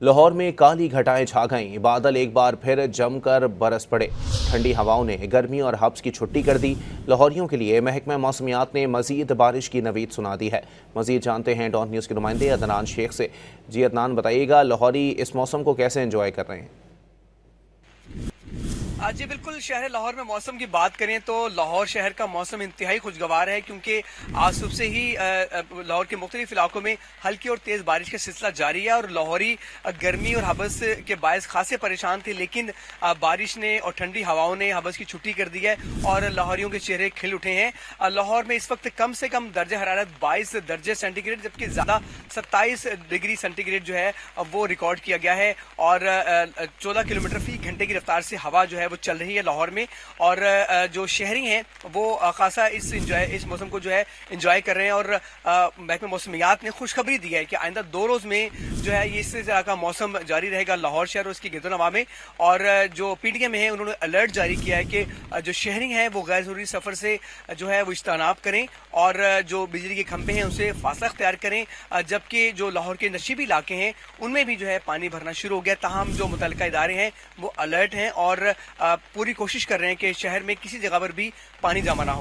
लाहौर में काली घटाएं छा गईं, बादल एक बार फिर जमकर बरस पड़े। ठंडी हवाओं ने गर्मी और हब्स की छुट्टी कर दी। लाहौरियों के लिए महकमा मौसमियात ने मजीद बारिश की नवीद सुना दी है। मजीद जानते हैं डॉन न्यूज़ के नुमाइंदे अदनान शेख से। जी अदनान, बताइएगा लाहौरी इस मौसम को कैसे एंजॉय कर रहे हैं? जी बिल्कुल, शहर लाहौर में मौसम की बात करें तो लाहौर शहर का मौसम इंतहाई खुशगवार है, क्योंकि आज सुबह से ही लाहौर के मुख्तलिफ इलाकों में हल्की और तेज़ बारिश का सिलसिला जारी है और लाहौरी गर्मी और हबस के बायस खासे परेशान थे, लेकिन बारिश ने और ठंडी हवाओं ने हबस की छुट्टी कर दी है और लाहौरियों के चेहरे खिल उठे हैं। लाहौर में इस वक्त कम से कम दर्जा हरारत 22 दर्जे सेंटीग्रेड, जबकि ज़्यादा 27 डिग्री सेंटीग्रेड जो है वो रिकॉर्ड किया गया है और 14 किलोमीटर फी घंटे की रफ्तार से हवा जो है वो चल रही है लाहौर में। और जो शहरी हैं वो खासा इस मौसम को जो है एंजॉय कर रहे हैं और महकमा मौसमियात ने खुशखबरी दी है कि आइंदा 2 रोज में जो है ये इस तरह का मौसम जारी रहेगा लाहौर शहर और उसकी गिरदोनवा में। और जो पीडीएम है उन्होंने अलर्ट जारी किया है कि जो शहरी हैं वो गैर जरूरी सफर से जो है वो इज्तनाब करें और जो बिजली के खंभे हैं उनसे फासला अख्तियार करें, जबकि जो लाहौर के नशीबी इलाके हैं उनमें भी जो है पानी भरना शुरू हो गया। ताहम जो मुतल्लिका इदारे हैं वो अलर्ट हैं और पूरी कोशिश कर रहे हैं कि शहर में किसी जगह पर भी पानी जमा ना हो।